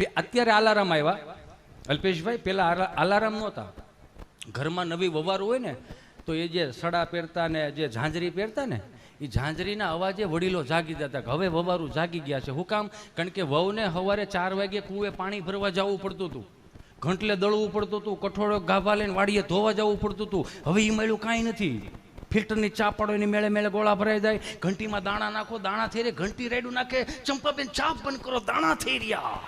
અત્યારે અલાર્મ આવ્યા અલ્પેશભાઈ, પેલા અલાર્મ નહોતા. ઘરમાં નવી વવારું હોય ને તો એ જે સડા પહેરતા ને જે ઝાંઝરી પહેરતા ને એ ઝાંઝરીના અવાજે વડીલો જાગી જતા. હવે વવારું જાગી ગયા છે. શું કામ? કારણ કે વહુને સવારે 4 વાગે કૂએ પાણી ભરવા જવું પડતું હતું, ઘંટલે દળવું પડતું હતું, કઠોળો ગાભા લઈને વાડીએ ધોવા જવું પડતું હતું. હવે એ મળ્યું કાંઈ નથી. ફિલ્ટરની ચા પાડો એની મેળે મેળે ગોળા ભરાઈ જાય, ઘંટીમાં દાણા નાખો, દાણા થઈ રહ્યા, ઘંટી રેડું નાખે, ચંપાબેન ચા બંધ કરો, દાણા થઈ રહ્યા.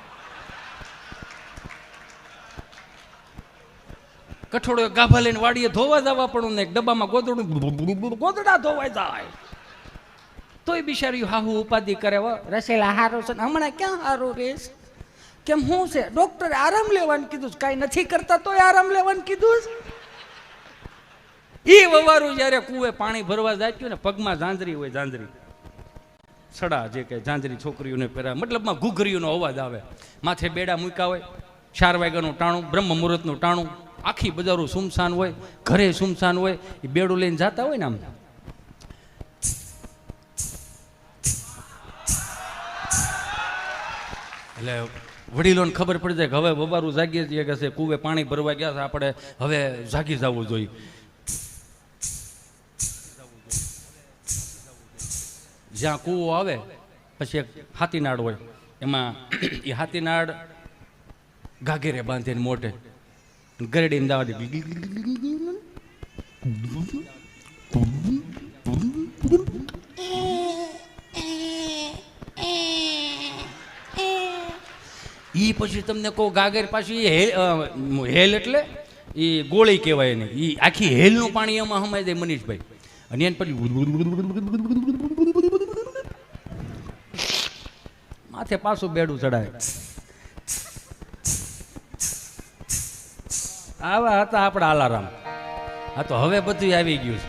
કઠોળો ગાભા લઈને વાડીએ ધોવા જવા પડું ને ડબ્બામાં ગોદડા ધોવાઈ જાય. તોય બિચારી હાહુ ઉપાધિ કરે, રસેલા હારો છે હમણાં ક્યાં હારું રેસ, કેમ શું છે? ડોક્ટરે આરામ લેવાનું કીધું, કાંઈ નથી કરતા તોય આરામ લેવાનું કીધું. એ વવારું જયારે કુએ પાણી ભરવા જાય ને પગમાં ઝાંઝરી હોય, ઝાંઝરી સડા જે કે ઝાંઝરી છોકરીઓને પહેરા, મતલબમાં ઘૂઘરીઓનો અવાજ આવે, માથે બેડા મૂક્યા હોય, 4 વાગ્યાનું ટાણું, બ્રહ્મ મુહૂર્તનું ટાણું, આખી બજારો સુમસાન હોય, ઘરે સુમસાન હોય. એ બેડું લઈને જતા હોય ને આમ એટલે વડીલોને ખબર પડી જાય કે હવે બબારું જાગીએ છીએ કે છે, કુવે પાણી ભરવા ગયા છે, આપણે હવે જાગી જવું જોઈએ. જ્યાં કૂવો આવે પછી એક હાથીનાળ હોય, એમાં એ હાથીનાળ ગાગેરે બાંધીને મોઢે ગરડીને દાવા દે. ઈ પછી તમને કહું ગાગર પાછી હેલ એટલે એ ગોળી કહેવાય ને, એ આખી હેલનું પાણી એમાં હમાઈ જાય મનીષભાઈ. અને એને પછી માથે પાછું બેડું ચડાય. આવા હતા આપણા અલાર્મ. હા તો હવે બધું આવી ગયું છે.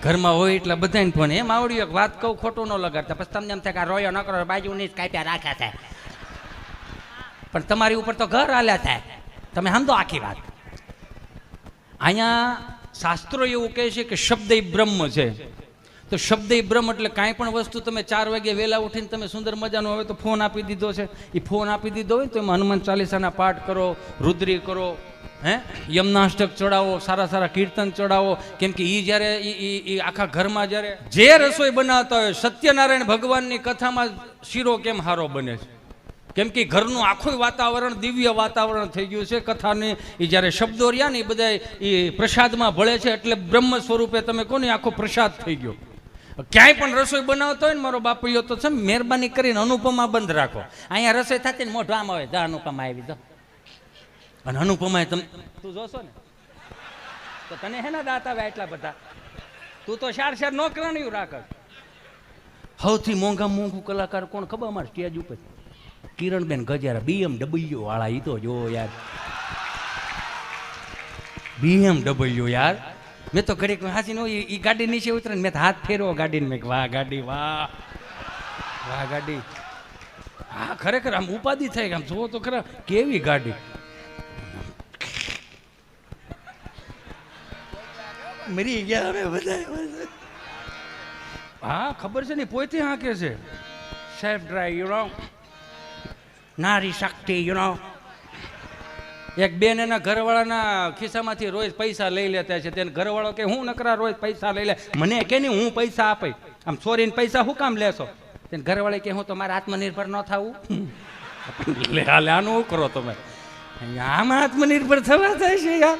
ઘરમાં હોય એટલે બધાને ફોન. એમ આવડ્યું એક વાત કહું, ખોટું ન લગાડતા. પછી તમને એમ થાય કે રોયો ન કરો, બાજુ નહીં કાપ્યા રાખ્યા થાય, પણ તમારી ઉપર તો ઘર હાલ્યા થાય. તમે સમજો આખી વાત. અહીંયા શાસ્ત્રો એવું કહે છે કે શબ્દ બ્રહ્મ છે. તો શબ્દ બ્રહ્મ એટલે કાંઈ પણ વસ્તુ તમે 4 વાગે વહેલા ઉઠીને તમે સુંદર મજાનો હવે તો ફોન આપી દીધો છે, એ ફોન આપી દીધો હોય તો એમાં હનુમાન ચાલીસાના પાઠ કરો, રુદ્રી કરો, યમનાષ્ટક ચડાવો, સારા સારા કીર્તન ચડાવો. કેમ કે એ જ્યારે એ આખા ઘરમાં જ્યારે જે રસોઈ બનાવતા હોય, સત્યનારાયણ ભગવાનની કથામાં શીરો કેમ હારો બને છે? કેમ કે ઘરનું આખું વાતાવરણ દિવ્ય વાતાવરણ થઈ ગયું છે. કથાની એ જ્યારે શબ્દો રહ્યા ને એ બધા એ પ્રસાદમાં ભળે છે, એટલે બ્રહ્મ સ્વરૂપે તમે કહો ને આખો પ્રસાદ થઈ ગયો. ક્યાંય પણ રસોઈ બનાવતો હોય ને મારો બાપુયો તો છે મહેરબાની કરીને અનુપમા બંધ રાખો. અહીંયા રસોઈ થતી ને મોઢું આમ આવે, જા અનુપમા આવી દો. અને અનુપમાએ તું જોશો ને તો તને હેના દાંત આવે એટલા બધા? તું તો 4 નોકરાણીઓ રાખ. સૌથી મોંઘું કલાકાર કોણ ખબર અમારે સ્ટેજ ઉપર? કિરણબેન ગજારા, BMW વાળા. ઈ તો જો યાર, BMW યાર. મેં તો ઘડીક હાસી નો એ ગાડી નીચે ઉતરે ને મેં હાથ ફેરવો ગાડીને, મેં વાહ ગાડી, વાહ વાહ ગાડી. હા ખરેખર આમ ઉપાધિ થાય, આમ જોવો તો ખરા કેવી ગાડી. મરી ગયા હવે બધા. હા ખબર છે ને, પોતે હાંકે છે સેલ્ફ ડ્રાઈવ, યુ નો, નારી શક્તિ, યુ નો. એક બેન એના ઘરવાળાના ખિસ્સામાંથી રોજ પૈસા લઈ લેતા છે. તેને ઘરવાળો કે હું નકરા રોજ પૈસા લઈ લે, મને કે નહીં હું પૈસા આપે, આમ ચોરીને પૈસા શું કામ લેશો? તેને ઘરવાળે કે હું તો મારે આત્મનિર્ભર ન થવું. લે હાલે આનું શું કરો તમે? આમાં આત્મનિર્ભર થવા થાય છે યાર.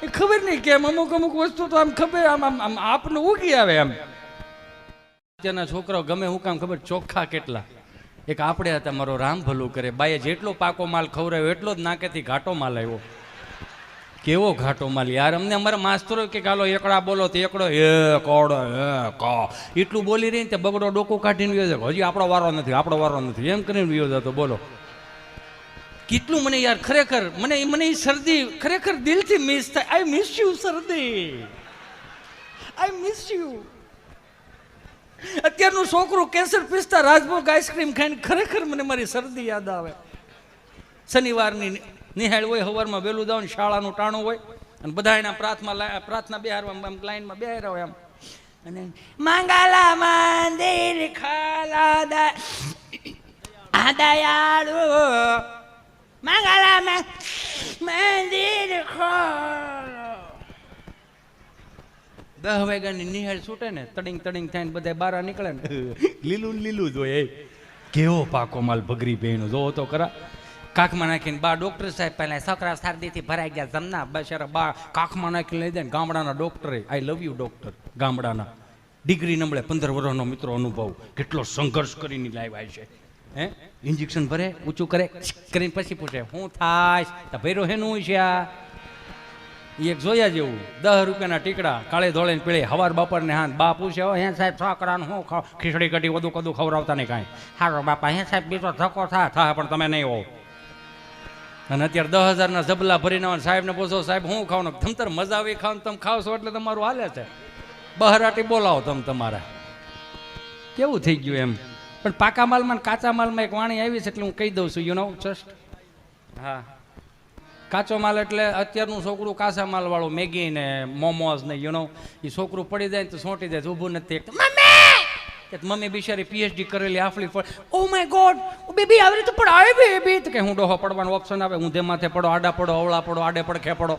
એ ખબર નહીં કેમ અમુક વસ્તુ તો આમ ખબર આમ આપને ઉગી આવે. આમ અત્યારના છોકરાઓ ગમે હું કામ ખબર, ચોખ્ખા કેટલા. એક આપણે હતા, મારો રામ ભલું કરે, બાઈએ જેટલો પાકો માલ ખવડાવ્યો એટલો જ નાકેથી ઘાટો માલ આવ્યો. કેવો ઘાટો માલ યાર! અમને અમારા માસ્તરો કે ગાલો એકડા બોલો તો એકડો કોડો એટલું બોલી રહી ને તે બગડો ડોકું કાઢીને વ્યો જાય, હજી આપણો વારો નથી, આપણો વારો નથી એમ કરીને વ્યો જતો. બોલો કેટલું મને યાર ખરેખર મને એ શરદી ખરેખર દિલથી મિસ થાય. આઈ મિસ યુ શરદી, આઈ મિસ યુ. અત્યારનું છોકરું કેસર પિસ્તા રાજભોગ આઈસ્ક્રીમ ખાઈને ખરેખર મને મારી શરદી યાદ આવે. શનિવારની નિહાળ હોય, સવારમાં વહેલું જાવ ને શાળાનું ટાણું હોય અને બધા એના પ્રાર્થના બેહારવા લાઈનમાં બેહાર્યા હોય આમ, અને મંગલા મંદિર ખાલા દયાળુ 10 વાગ્યાની નિહાળ છૂટે ને તડિંગ તડિંગ થઈને બધા બહાર નીકળે ને લીલું લીલું જ હોય. કેવો પાકો માલ ભગરી બેનો જોવો તો ખરા. કાખમાં નાખીને બા ડોક્ટર સાહેબ પહેલા છોકરા શરદીથી ભરાઈ ગયા જમના બચારા બા કાખમાં નાખીને લઈ દે ને ગામડાના ડોક્ટરે આઈ લવ યુ ડોક્ટર ગામડાના ડિગ્રી નંબળે 15 વર્ષનો મિત્રો અનુભવ કેટલો સંઘર્ષ કરીને લાવ્યા છે. હે ઇન્જેક્શન ભરે ઊંચું કરે કરીને પછી પૂછે શું થાય તો ભૈરો હેનું છે આ એક જોયા જેવું 10 રૂપિયાના ટીકડા કાળે ધોળે પીળે હવાર બપોરને હાથ બા પૂછે હે સાહેબ છોકરાનું શું ખીચડી કઢી બધું કદું ખવડાવતા નહીં કાંઈ. હારો બાપા હે સાહેબ બીજો ધક્કો થાય પણ તમે નહીં હો. અને અત્યારે 10,000ના જબલા ભરીને સાહેબને પૂછો સાહેબ શું ખાવાનું તમતર મજા આવી ખાવ તમે ખાવશો એટલે તમારું હાલે છે. બહારાટી બોલાવો તમે તમારા કેવું થઈ ગયું એમ. પણ પાકા માલમાં કાચા માલમાં એક વાણી આવી છે એટલે હું કહી દઉં છું યુ નો જસ્ટ. હા કાચો માલ એટલે અત્યારનું છોકરું કાચા માલ વાળું મેગી ને મોમોઝ ને યુ નો એ છોકરું પડી જાય તો સોંટી જાય ઊભું નથી. મમ્મી બિચારી પીએચડી કરેલી આફલી ઓ માય ગોડ બેબી આવી રીતે પડાવે બેબી તો કે હું ડોહો પડવાનો ઓપ્શન આવે ઊંધે માથે પડો આડા પડો અવળા પડો આડે પડખે પડો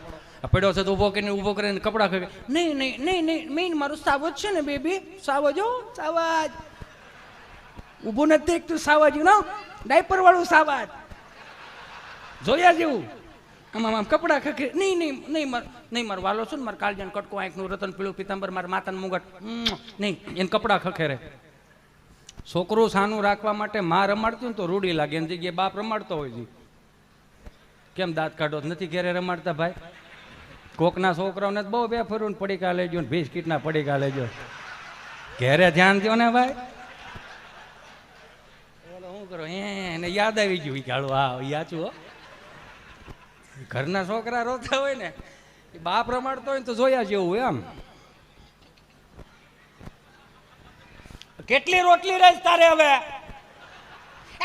પડ્યો છે તો ઊભો કરીને કપડાં ખે નહીં નહીં નહીં નહીં મેઇન મારું સાવજ છે ને બેબી સાવજો સાવજ ઊભું નથી તું સાવજ નો ડાયપર વાળું સાવજ જોયા જેવું આમ કપડાં ખખે નહીં નહીં નહીં નહીં મારો વાલો છે ને મારે કાળજાન કટકો આંખનું રતન પીળું પિતાંબર મારા માતાનું મુગટ નહીં એને કપડાં ખખેરે. છોકરું સાનું રાખવા માટે માં રમાડતું ને તો રૂડી લાગે એની જગ્યાએ બાપ રમાડતો હોય છે. કેમ દાંત કાઢો નથી ઘેરે રમાડતા ભાઈ. કોકના છોકરાઓને બહુ બે ફરું પડીકા લેજો ને બિસ્કીટના પડીકા લેજો ઘેરે ધ્યાન દો ને ભાઈ. શું કરો એને યાદ આવી ગયું કાળું હા યાચું હો. ઘરના છોકરા રોતા હોય ને એ બાપ રમાડતો હોય ને તો જોયા જેવું હોય આમ. કેટલી રોટલી રહીશ તારે હવે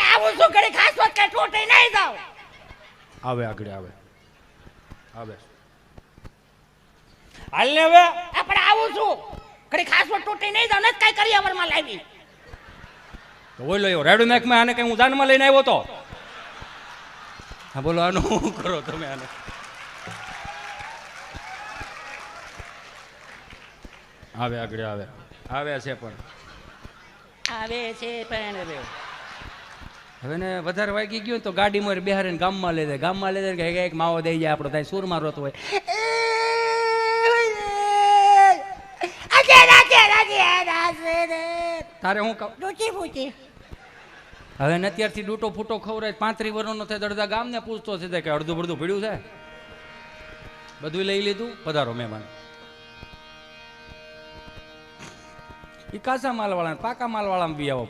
આવું શું કરી ખાસ વાત કે ટોટે નહીં જાવ આવે આગળ આવે આવે હાલ ને હવે આપણે આવું છું કરી ખાસ વાત ટોટે નહીં જાવ ને કઈ કરી અવરમાં લાવી તો ઓય લો રેડો મેક માં આને કઈ હું જાનમાં લઈને આવ્યો તો. હા બોલો આનું શું કરો તમે આને. આવે આગળ આવે આવે છે પણ આવે છે પણ હવે ને વધારે વાગી ગયું તો ગાડીમાં બિહારીને ગામમાં લઈ જાય ગામમાં લઈ જાય કે એક માવો દઈ જાય આપણો થાય સુરમાં રોતો હોય તારે હું કહું હવે ને અત્યારથી ડૂટો ફૂટો ખવડાય 35 વર્ષનો થાય અડધા ગામને પૂછતો છે કે અડધું બડધું ભીડ્યું છે બધું લઈ લીધું પધારો મહેમાન. એ કાચા માલ વાળા પાકા માલ વાળા બી આવો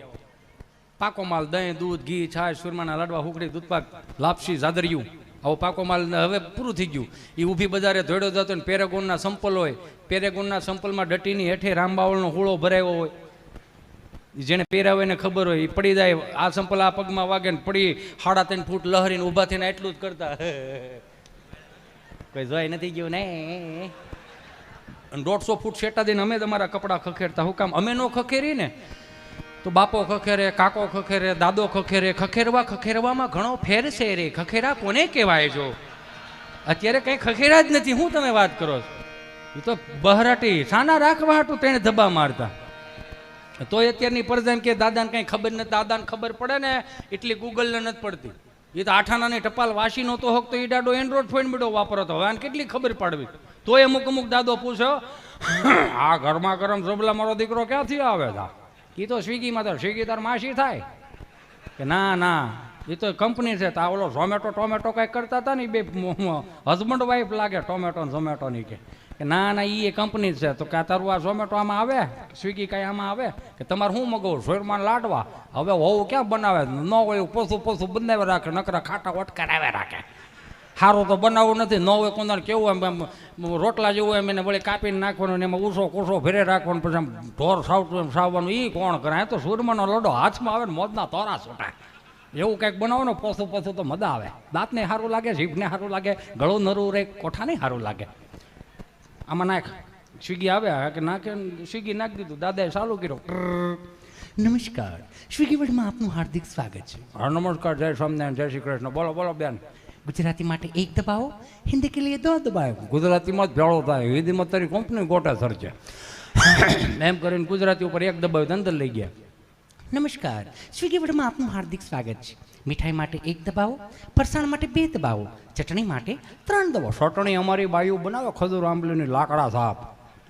પાકો માલ દહીં દૂધ ઘી છાશ સુરમાના લાડવા હુકડી દૂધપાક લાપસી જાદરિયું આવો પાકો માલ હવે પૂરું થઈ ગયું. એ ઊભી બજારે ધોડ્યો જતો ને પેરેગોનના સંપલ હોય પેરેગોનના સંપલમાં ડટીની હેઠે રામબાવળનો હુળો ભરાયો હોય જેને પહેરાવે એને ખબર હોય એ પડી જાય આ સંપલ આ પગમાં વાગે ને પડી 3.5 ફૂટ લહરીને ઊભા થઈને એટલું જ કરતા કોઈ જોઈ નથી ગયું ને 150 ફૂટ શેટા દઈને અમે તમારા કપડાં ખખેરતા હું કામ અમે નો ખખેરી ને તો બાપો ખખેરે કાકો ખખેરે દાદો ખખેરે ખખેરવામાં ઘણો ફેર છે રે. ખખેરા કોને કહેવાય જો અત્યારે કંઈ ખખેરા જ નથી હું તમે વાત કરો છો. એ તો બહરાટી સાના રાખવા હાટું તેને ધબ્બા મારતા તોય અત્યારની પરજામ કે દાદાને કંઈ ખબર નથી દાદાને ખબર પડે ને એટલી ગૂગલને નથી પડતી. એ તો આઠાનાની ટપાલ વાસી નહોતો હોક તો એ દાડો એન્ડ્રોઈડ ફોન બીડો વાપરતો હવે આને કેટલી ખબર પડવી તોય અમુક દાદો પૂછ્યો આ ઘરમાં ગરમ જબલા મારો દીકરો ક્યાંથી આવે છે એ તો સ્વિગીમાં તો સ્વિગી તાર માસી થાય કે ના ના એ તો કંપની છે તો ઓલો ટોમેટો કંઈક કરતા હતા ને એ બે હસબન્ડ વાઈફ લાગે ટોમેટો ને ઝોમેટોની કે ના ના એ કંપની છે તો કે તારું આ ઝોમેટો આમાં આવે સ્વિગી કાંઈ આમાં આવે કે તમારે શું મગાવું શોરમાં લાડવા હવે હોવું ક્યાં બનાવે ન હોય પોસું બનાવી રાખે નકરા ખાટા વટકારાવે રાખે સારું તો બનાવવું નથી ન હોય કોણ કેવું એમ રોટલા જેવું એમ એને વળી કાપીને નાખવાનું ને એમાં ઊસો કૂસો ભેરે રાખવાનું પછી આમ ઢોર સાવતું એમ સાવવાનું એ કોણ કરે તો સૂરમાનો લડો હાથમાં આવે ને મોજના તોરા છૂટા એવું કંઈક બનાવો ને પોસું તો મજા આવે દાંતને સારું લાગે જીભને સારું લાગે ગળું નરું રે કોઠાને સારું લાગે આમાં નાખ સ્વિગી આવ્યા કે નાખે સ્વિગી નાખી દીધું દાદાએ ચાલુ કર્યો નમસ્કાર સ્વિગી વર્લ્ડમાં આપનું હાર્દિક સ્વાગત છે. હા નમસ્કાર જય સ્વામિનારાયણ જય શ્રી કૃષ્ણ બોલો બોલો બેન गुजराती माटे एक दबाओ, हिंदी के लिए दो दबाओ। गुजराती में भेड़ो थाय, हिंदी में तारी कंपनी गोटा सर छे। एम करीने गुजराती पर एक दबाव अंदर लई गया। नमस्कार, स्विगी वर्ल्डમાં આપનું હાર્દિક સ્વાગત છે। મીઠાઈ માટે એક દબાવો, ફરસાણ માટે બે દબાવો, ચટણી માટે 3 દબાવો। चटणी अमारी बायु बनावे खजूर आंबलीनी लाकड़ा साप।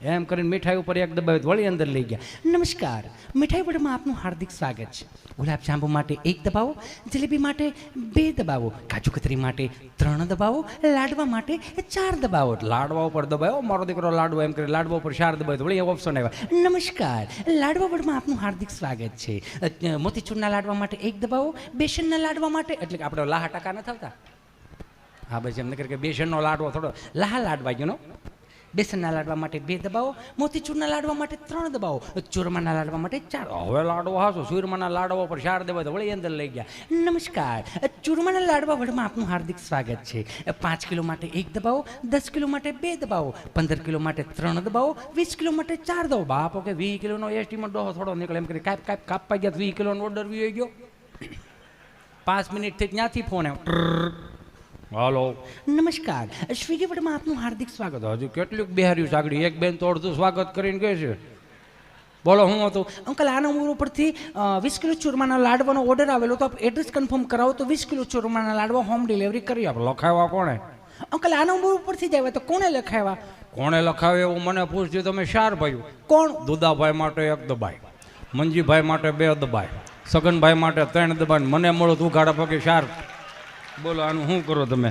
एम करीने मिठाई पर एक दबाव वળી अंदर लई गया। નમસ્કાર, મીઠાઈ વર્લ્ડમાં આપનું હાર્દિક સ્વાગત છે। ગુલાબ જાંબુ માટે એક દબાવો, જલેબી માટે બે દબાવો, કાજુ કતરી માટે 3 દબાવો, લાડવા માટે 4 દબાવો। लाडवा पर दबाव मारो दीकरो लाडवा एम करे लाडवा पर 4 दबाव वળી ऑप्शन आव्या। નમસ્કાર, લાડવા વર્લ્ડમાં આપનું હાર્દિક સ્વાગત છે। મોતીચૂરના લાડવા માટે એક દબાવો, બેસનના લાડવા માટે એટલે કે આપણે લાહા ટકા ન થતા। હા બસ એમ નકર કે બેસનનો લાડવો થોડો લાહા લાડવા ગયો નો। બેસનના લાડવા માટે 2 દબાવો, મોતીચૂરના લાડવા માટે 3 દબાવો, ચૂરમાના લાડવા માટે 4। હવે લાડવો હાસો સુરમાના લાડવા પર 4 દબાવ વળી અંદર લઈ ગયા। નમસ્કાર, ચૂરમાના લાડવા વર્લ્ડમાં આપનું હાર્દિક સ્વાગત છે। 5 કિલો માટે 1 દબાવો, 10 કિલો માટે 2 દબાવો, 15 કિલો માટે 3 દબાવો, 20 કિલો માટે 4 દબાવો। બાપો કે 20 કિલોનો એસ્ટીમેટ ડોહો થોડો નીકળે એમ કરી કાપવા ગયા 20 કિલોનો ઓર્ડર વી ગયો। 5 મિનિટ થી ત્યાંથી ફોન આવ્યો। હાલો નમસ્કાર, સ્વિગી વર્લ્ડમાં આપનું હાર્દિક સ્વાગત। હજુ કેટલું બિહાર્યું સાગડી એક બેન તો અડધું સ્વાગત કરીને કહે છે। બોલો હું હતું અંકલ આ નંબર ઉપરથી 20 કિલો ચૂરમાના લાડવાનો ઓર્ડર આવેલો તો આપ એડ્રેસ કન્ફર્મ કરાવો તો 20 કિલો ચૂરમાના લાડવા હોમ ડિલિવરી કરી આપો। લખાવ્યા કોણે? અંકલ આ નંબર ઉપરથી જ આવ્યા તો કોણે લખાવ્યા? કોણે લખાવ્યા એવું મને પૂછજો તમે। 4 ભાઈઓ। કોણ? દુદાભાઈ માટે 1 દબાય, મંજીભાઈ માટે 2 દબાય, સગનભાઈ માટે 3 દબાય, મને મળો તું ગાડા પગે 4। બોલો આનું શું કરો તમે?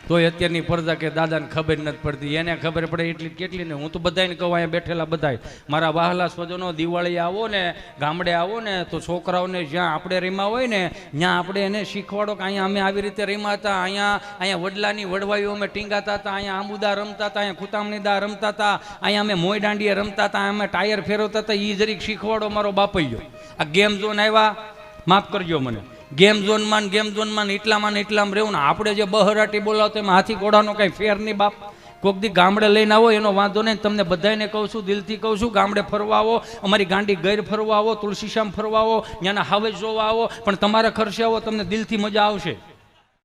તોય અત્યારની પ્રજા કે દાદાને ખબર નથી પડતી, એને ખબર પડે એટલી કેટલી ને। હું તો બધાને કહું અહીંયા બેઠેલા બધાય મારા વહાલા સ્વજનો દિવાળી આવો ને ગામડે આવો ને તો છોકરાઓને જ્યાં આપણે રમ્યા હોય ને ત્યાં આપણે એને શીખવાડો કે અહીંયા અમે આવી રીતે રમ્યા હતા, અહીંયા વડલાની વડવાઈઓ અમે ટીંગાતા હતા, અહીંયા આંબુદા રમતા હતા, અહીંયા ખુતામણીદા રમતા હતા, અહીંયા અમે મોય દાંડીએ રમતા હતા, અમે ટાયર ફેરવતા હતા, એ જરીક શીખવાડો મારો બાપૈયો। આ ગેમ ઝોન આવ્યા, માફ કરજો મને, ગેમ ઝોનમાં એટલામાં રહેવું ને આપણે જે બહરાટી બોલાવતો એમાં હાથી ઘોડાનો કાંઈ ફેર નહીં બાપ। કોઈક દી ગામડે લઈને આવો એનો વાંધો નહીં, તમને બધાને કહું છું, દિલથી કહું છું, ગામડે ફરવા આવો, અમારી ગાંડી ગૈર ફરવા આવો, તુલસીશ્યામ ફરવા આવો, ત્યાંના હાવેજ જોવા આવો, પણ તમારા ખર્ચે આવો, તમને દિલથી મજા આવશે।